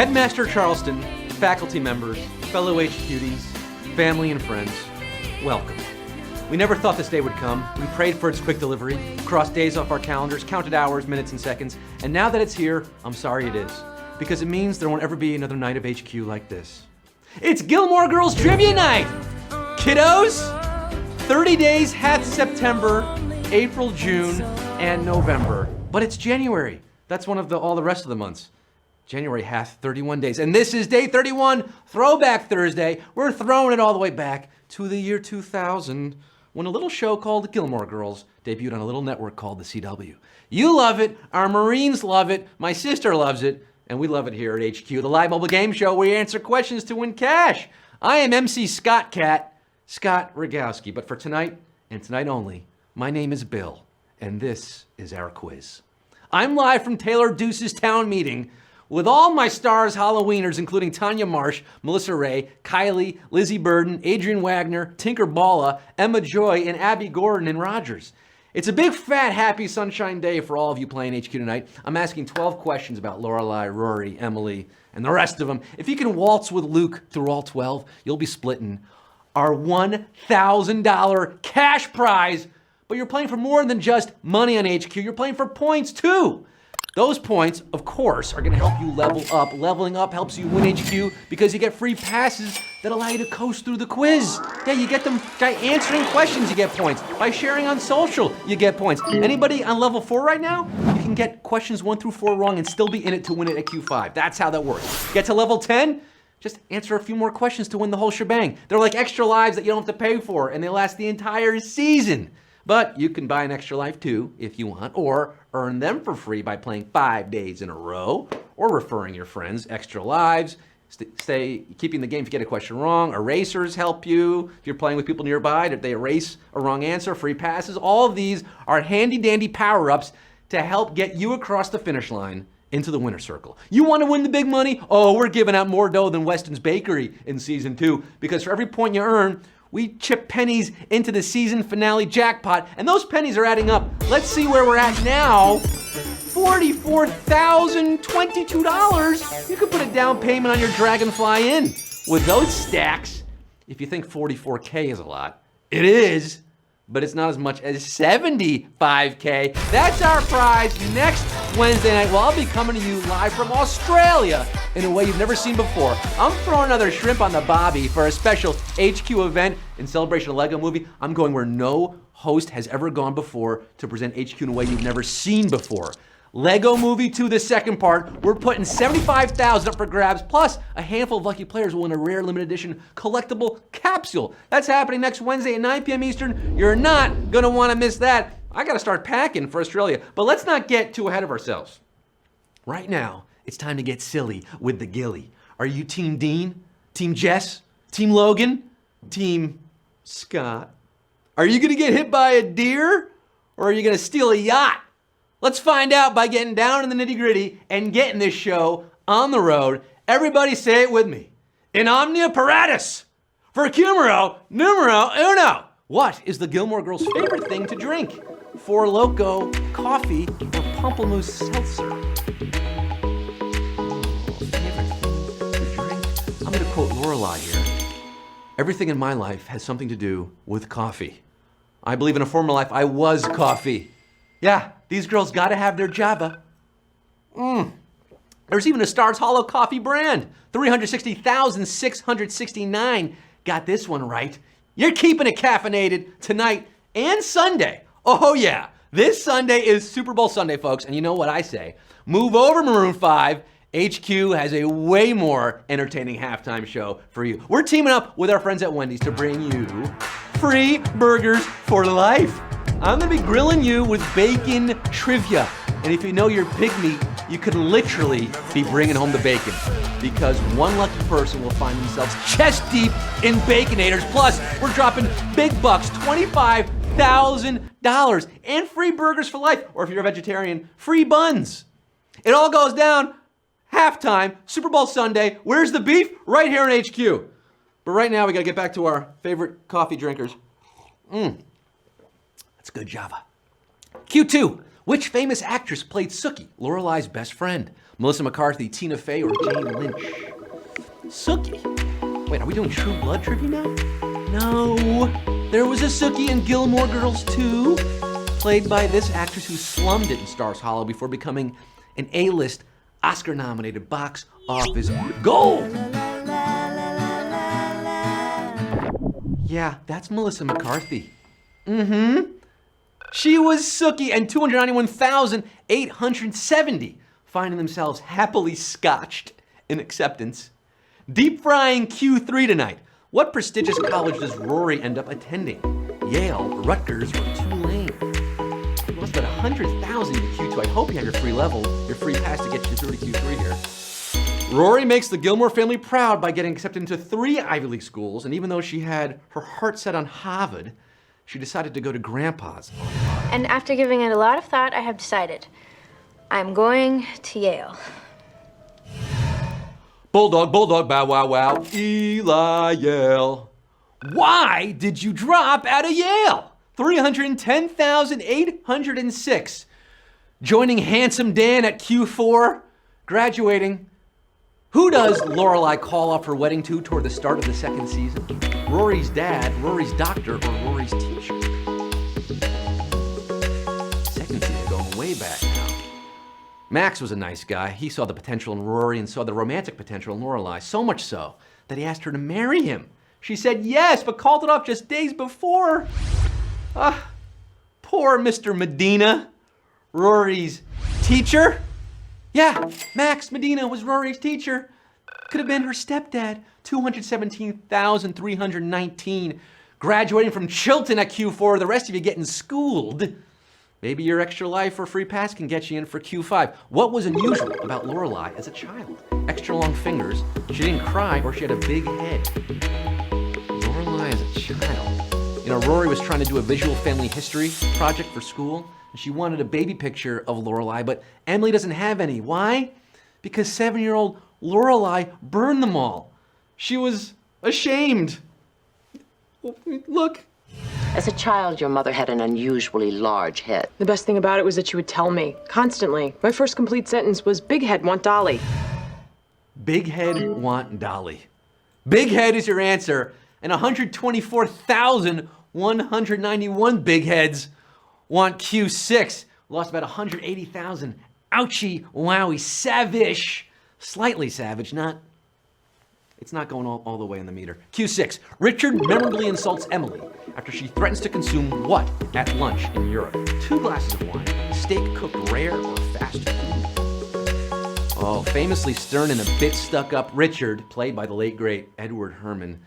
Headmaster Charleston, faculty members, fellow HQties, family and friends, welcome. We never thought this day would come. We prayed for its quick delivery, crossed days off our calendars, counted hours, minutes, and seconds, and now that it's here, I'm sorry it is, because it means there won't ever be another night of HQ like this. It's Gilmore Girls Trivia Night! Kiddos, 30 days hath September, April, June, and November. But it's January. That's one of all the rest of the months. January hath 31 days. And this is day 31, Throwback Thursday. We're throwing it all the way back to the year 2000, when a little show called Gilmore Girls debuted on a little network called the CW. You love it, our Marines love it, my sister loves it, and we love it here at HQ, the live mobile game show where we answer questions to win cash. I am MC Scott Rogowski, but for tonight, and tonight only, my name is Bill, and this is our quiz. I'm live from Taylor Deuce's town meeting with all my stars Halloweeners, including Tanya Marsh, Melissa Ray, Kylie, Lizzie Burden, Adrian Wagner, Tinker Balla, Emma Joy, and Abby Gordon and Rogers. It's a big, fat, happy, sunshine day for all of you playing HQ tonight. I'm asking 12 questions about Lorelai, Rory, Emily, and the rest of them. If you can waltz with Luke through all 12, you'll be splitting our $1,000 cash prize. But you're playing for more than just money on HQ. You're playing for points, too. Those points, of course, are going to help you level up. Leveling up helps you win HQ because you get free passes that allow you to coast through the quiz. Yeah, you get them by answering questions, you get points. By sharing on social, you get points. Anybody on level 4 right now? You can get questions 1 through 4 wrong and still be in it to win it at Q5. That's how that works. Get to level 10, just answer a few more questions to win the whole shebang. They're like extra lives that you don't have to pay for, and they last the entire season. But you can buy an extra life too, if you want, or earn them for free by playing 5 days in a row, or referring your friends extra lives. Stay keeping the game if you get a question wrong. Erasers help you if you're playing with people nearby. If they erase a wrong answer, free passes. All of these are handy-dandy power-ups to help get you across the finish line into the winner's circle. You want to win the big money? Oh, we're giving out more dough than Weston's Bakery in season 2, because for every point you earn, we chip pennies into the season finale jackpot, and those pennies are adding up. Let's see where we're at now. $44,022. You could put a down payment on your Dragonfly Inn. With those stacks, if you think 44K is a lot, it is, but it's not as much as 75K. That's our prize next Wednesday night. Well, I'll be coming to you live from Australia in a way you've never seen before. I'm throwing another shrimp on the bobby for a special HQ event in celebration of Lego Movie. I'm going where no host has ever gone before to present HQ in a way you've never seen before. Lego Movie 2, the second part. We're putting $75,000 up for grabs, plus a handful of lucky players will win a rare limited edition collectible capsule. That's happening next Wednesday at 9 p.m. Eastern. You're not gonna wanna miss that. I gotta start packing for Australia, but let's not get too ahead of ourselves. Right now, it's time to get silly with the Gilly. Are you Team Dean, Team Jess, Team Logan, Team Scott? Are you gonna get hit by a deer, or are you gonna steal a yacht? Let's find out by getting down in the nitty-gritty and getting this show on the road. Everybody say it with me. In omnia paratus. For Cumero, numero uno. What is the Gilmore Girls' favorite thing to drink? Four Loko, coffee, or pamplemousse seltzer? Favorite thing to drink? I'm gonna quote Lorelai here. Everything in my life has something to do with coffee. I believe in a former life I was coffee. Yeah, these girls gotta have their Java. There's even a Stars Hollow coffee brand. 360,669 got this one right. You're keeping it caffeinated tonight and Sunday. Oh yeah, this Sunday is Super Bowl Sunday, folks, and you know what I say. Move over, Maroon 5. HQ has a way more entertaining halftime show for you. We're teaming up with our friends at Wendy's to bring you free burgers for life. I'm gonna be grilling you with bacon trivia. And if you know your pig meat, you could literally be bringing home the bacon, because one lucky person will find themselves chest deep in Baconators. Plus, we're dropping big bucks, $25,000, and free burgers for life. Or if you're a vegetarian, free buns. It all goes down halftime, Super Bowl Sunday. Where's the beef? Right here in HQ. But right now, we gotta get back to our favorite coffee drinkers. That's good Java. Q2, Which famous actress played Sookie, Lorelai's best friend? Melissa McCarthy, Tina Fey, or Jane Lynch? Sookie. Wait, are we doing True Blood trivia now? No. There was a Sookie in Gilmore Girls too, played by this actress who slummed it in Stars Hollow before becoming an A-list Oscar-nominated box office gold. Yeah, that's Melissa McCarthy. She was Sookie, and 291,870 finding themselves happily scotched in acceptance. Deep frying Q3 tonight. What prestigious college does Rory end up attending? Yale, Rutgers, or Tulane? You lost about 100,000 to Q2. I hope you have your free level, your free pass to get you through to Q3 here. Rory makes the Gilmore family proud by getting accepted into 3 Ivy League schools, and even though she had her heart set on Harvard, she decided to go to Grandpa's. And after giving it a lot of thought, I have decided I'm going to Yale. Bulldog, bulldog, bow, wow, wow, Eli Yale. Why did you drop out of Yale? 310,806. Joining Handsome Dan at Q4, graduating. Who does Lorelai call off her wedding to toward the start of the 2nd season? Rory's dad, Rory's doctor, or Rory's teacher? 2nd season, going way back now. Max was a nice guy. He saw the potential in Rory and saw the romantic potential in Lorelai, so much so that he asked her to marry him. She said yes, but called it off just days before. Poor Mr. Medina, Rory's teacher. Yeah, Max Medina was Rory's teacher. Could have been her stepdad. 217,319. Graduating from Chilton at Q4, the rest of you getting schooled. Maybe your extra life or free pass can get you in for Q5. What was unusual about Lorelai as a child? Extra long fingers, she didn't cry, or she had a big head. Lorelai as a child. You know, Rory was trying to do a visual family history project for school, and she wanted a baby picture of Lorelai, but Emily doesn't have any. Why? Because 7-year-old Lorelai burned them all. She was ashamed. Look. As a child, your mother had an unusually large head. The best thing about it was that she would tell me, constantly. My first complete sentence was, "Big head, want Dolly." Big head, want Dolly. Big head is your answer, and 124,191 big heads want Q6. Lost about 180,000. Ouchie, wowie, savage. Slightly savage, it's not going all the way in the meter. Q6, Richard memorably insults Emily after she threatens to consume what at lunch in Europe? 2 glasses of wine, steak cooked rare, or fast food? Oh, famously stern and a bit stuck up Richard, played by the late great Edward Herrmann,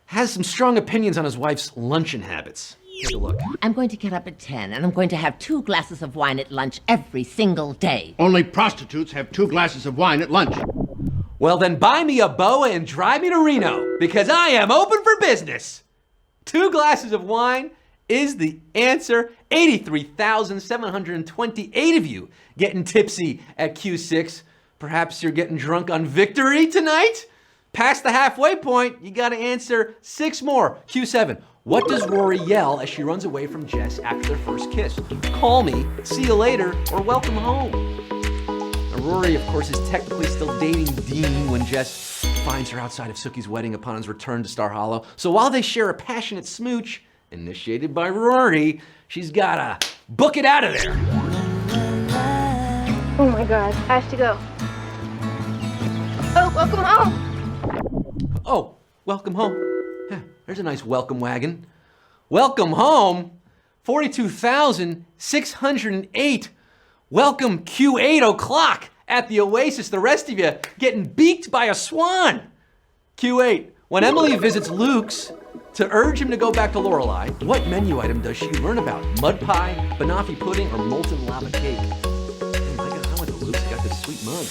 has some strong opinions on his wife's luncheon habits. Take a look. I'm going to get up at 10, and I'm going to have 2 glasses of wine at lunch every single day. Only prostitutes have 2 glasses of wine at lunch. Well, then buy me a boa and drive me to Reno, because I am open for business. 2 glasses of wine is the answer. 83,728 of you getting tipsy at Q6. Perhaps you're getting drunk on victory tonight? Past the halfway point, you gotta answer 6 more. Q7. What does Rory yell as she runs away from Jess after their first kiss? Call me, see you later, or welcome home. Now, Rory, of course, is technically still dating Dean when Jess finds her outside of Sookie's wedding upon his return to Star Hollow. So while they share a passionate smooch, initiated by Rory, she's gotta book it out of there. Oh my God, I have to go. Oh, welcome home. Oh, welcome home. Huh, there's a nice welcome wagon. Welcome home, 42,608. Welcome Q8 o'clock at the Oasis. The rest of you getting beaked by a swan. Q8, when Emily visits Luke's to urge him to go back to Lorelai, what menu item does she learn about? Mud pie, banoffee pudding, or molten lava cake? Oh my God, I went to Luke's, I got this sweet mug.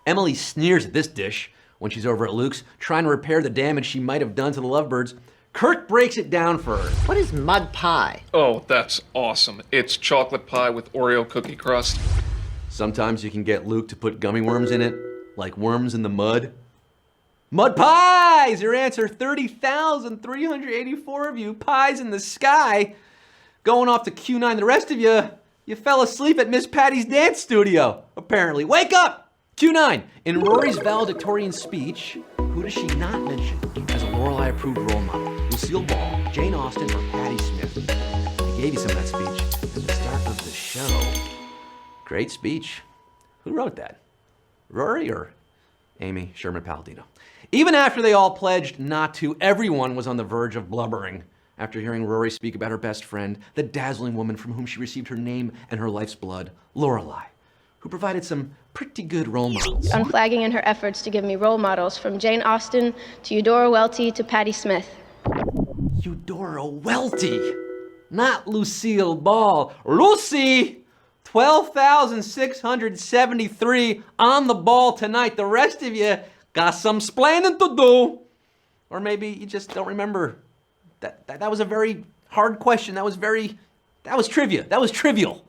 Emily sneers at this dish when she's over at Luke's, trying to repair the damage she might have done to the lovebirds. Kirk breaks it down for her. What is mud pie? Oh, that's awesome. It's chocolate pie with Oreo cookie crust. Sometimes you can get Luke to put gummy worms in it, like worms in the mud. Mud pies, your answer. 30,384 of you. Pies in the sky. going off to Q9. The rest of you, you fell asleep at Miss Patty's dance studio, apparently. Wake up! Q9, in Rory's valedictorian speech, who does she not mention as a Lorelai-approved role model? Lucille Ball, Jane Austen, or Patti Smith? I gave you some of that speech at the start of the show. Great speech. Who wrote that? Rory or Amy Sherman Palladino? Even after they all pledged not to, everyone was on the verge of blubbering after hearing Rory speak about her best friend, the dazzling woman from whom she received her name and her life's blood, Lorelai, who provided some pretty good role models. Unflagging in her efforts to give me role models, from Jane Austen to Eudora Welty to Patti Smith. Eudora Welty, not Lucille Ball. Lucy! 12,673 on the ball tonight. The rest of you got some splaining to do. Or maybe you just don't remember. That was a very hard question. That was trivia. That was trivial.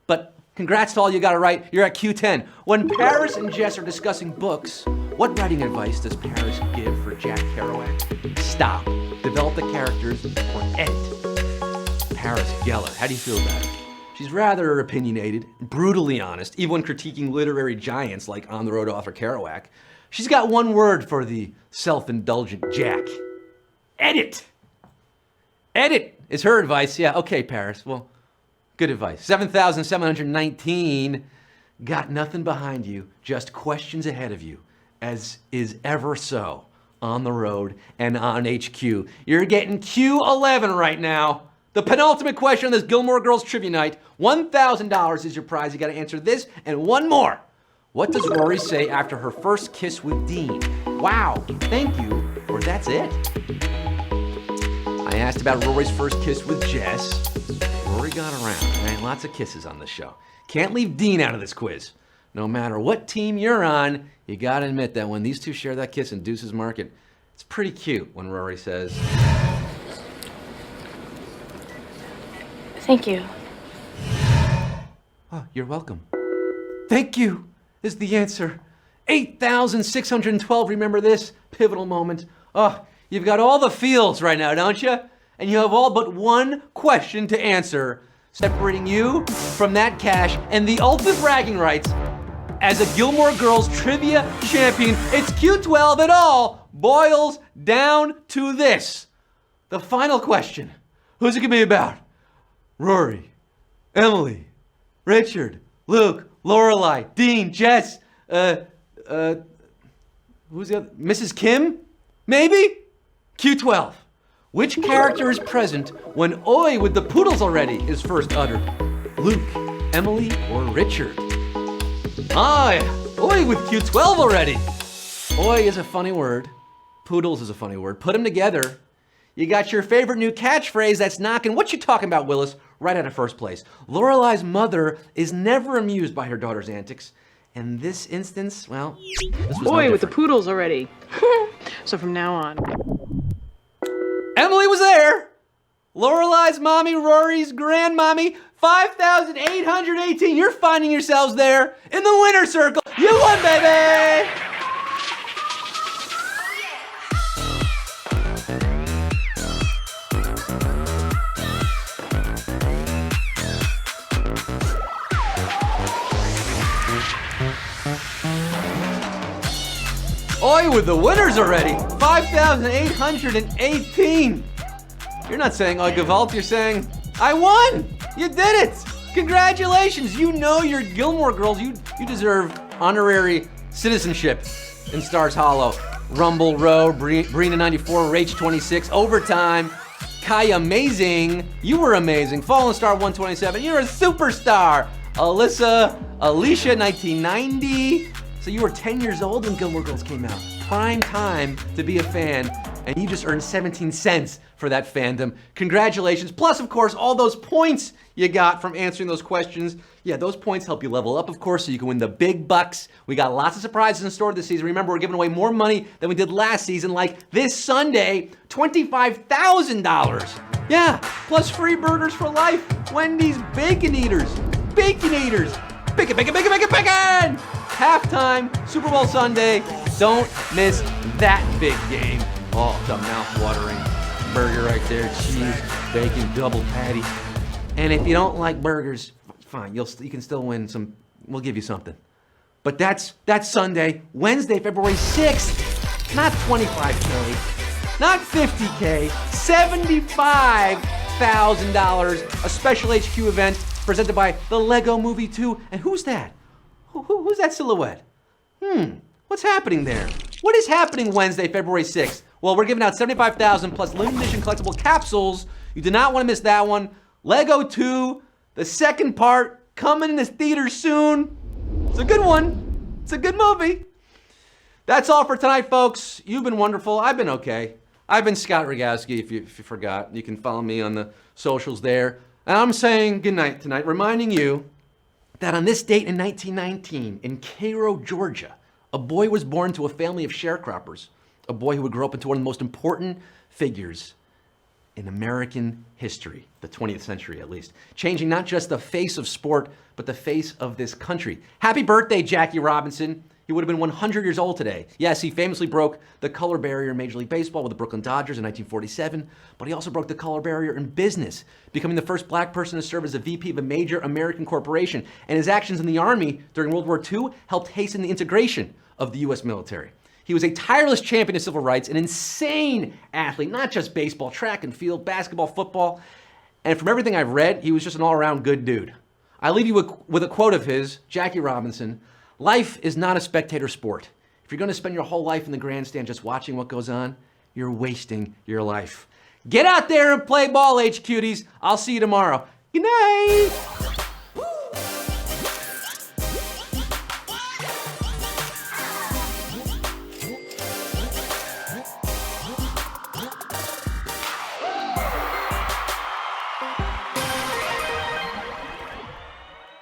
But congrats to all you got it right. You're at Q10. When Paris and Jess are discussing books, what writing advice does Paris give for Jack Kerouac? Stop. Develop the characters or edit. Paris Geller, how do you feel about her? She's rather opinionated, brutally honest, even when critiquing literary giants like On the Road to Author Kerouac. She's got one word for the self-indulgent Jack. Edit! Edit is her advice. Yeah, okay, Paris. Well, good advice. 7,719. Got nothing behind you, just questions ahead of you, as is ever so on the road and on HQ. You're getting Q11 right now. The penultimate question on this Gilmore Girls trivia night. $1,000 is your prize. You got to answer this and one more. What does Rory say after her first kiss with Dean? Wow, thank you, or that's it. I asked about Rory's first kiss with Jess. Rory got around, right? Lots of kisses on this show. Can't leave Dean out of this quiz. No matter what team you're on, you gotta admit that when these two share that kiss in Deuce's Market, it's pretty cute when Rory says, Thank you. "Oh, you're welcome." Thank you is the answer. 8,612, remember this pivotal moment. Oh, you've got all the feels right now, don't you? And you have all but one question to answer, separating you from that cash and the ultimate bragging rights as a Gilmore Girls trivia champion. It's Q12. It all boils down to this. The final question. Who's it gonna be about? Rory, Emily, Richard, Luke, Lorelai, Dean, Jess, who's the other? Mrs. Kim? Maybe? Q12. Which character is present when "Oi with the poodles already" is first uttered? Luke, Emily, or Richard? Ah, oi with Q12 already. Oi is a funny word. Poodles is a funny word. Put them together. You got your favorite new catchphrase that's knocking "What you talking about, Willis?" right out of first place. Lorelai's mother is never amused by her daughter's antics. In this instance, well, this was Boy, no with the different. poodles already. So from now on. Emily was there. Lorelai's mommy, Rory's grandmommy, 5,818. You're finding yourselves there in the winner's circle. You won, baby! Oi with the winners already. 5,818. You're not saying "Oi Gewalt," you're saying, "I won! You did it! Congratulations! You know you're Gilmore Girls. You deserve honorary citizenship in Stars Hollow. Rumble Row, Brina 94, Rach 26, Overtime, Kai Amazing. You were amazing. Fallen Star 127. You're a superstar. Alicia 1990. So you were 10 years old when Gilmore Girls came out. Prime time to be a fan, and you just earned 17 cents for that fandom. Congratulations. Plus, of course, all those points you got from answering those questions. Yeah, those points help you level up, of course, so you can win the big bucks. We got lots of surprises in store this season. Remember, we're giving away more money than we did last season, like this Sunday, $25,000. Yeah, plus free burgers for life. Wendy's Bacon Eaters. Bacon Eaters. Bacon, bacon, bacon, bacon, bacon! Halftime, Super Bowl Sunday. Don't miss that big game. Oh, the mouth-watering burger right there. Cheese, bacon, double patty. And if you don't like burgers, fine, you can still win some. We'll give you something. But that's Sunday, Wednesday, February 6th. Not 25K, not 50K, $75,000. A special HQ event presented by the Lego Movie 2. And who's that? Who's that silhouette? What's happening there? What is happening Wednesday, February 6th? Well, we're giving out $75,000 plus limited edition collectible capsules. You do not want to miss that one. Lego 2, the second part, coming in the theater soon. It's a good one. It's a good movie. That's all for tonight, folks. You've been wonderful. I've been okay. I've been Scott Rogowski, if you forgot. You can follow me on the socials there. And I'm saying goodnight tonight, reminding you that on this date in 1919, in Cairo, Georgia, a boy was born to a family of sharecroppers, a boy who would grow up into one of the most important figures in American history, the 20th century at least, changing not just the face of sport, but the face of this country. Happy birthday, Jackie Robinson. He would have been 100 years old today. Yes, he famously broke the color barrier in Major League Baseball with the Brooklyn Dodgers in 1947, but he also broke the color barrier in business, becoming the first black person to serve as a VP of a major American corporation. And his actions in the Army during World War II helped hasten the integration of the U.S. military. He was a tireless champion of civil rights, an insane athlete, not just baseball, track and field, basketball, football. And from everything I've read, he was just an all-around good dude. I leave you with a quote of his, Jackie Robinson. Life is not a spectator sport. If you're going to spend your whole life in the grandstand just watching what goes on, you're wasting your life. Get out there and play ball, H-Cuties. I'll see you tomorrow. Good night.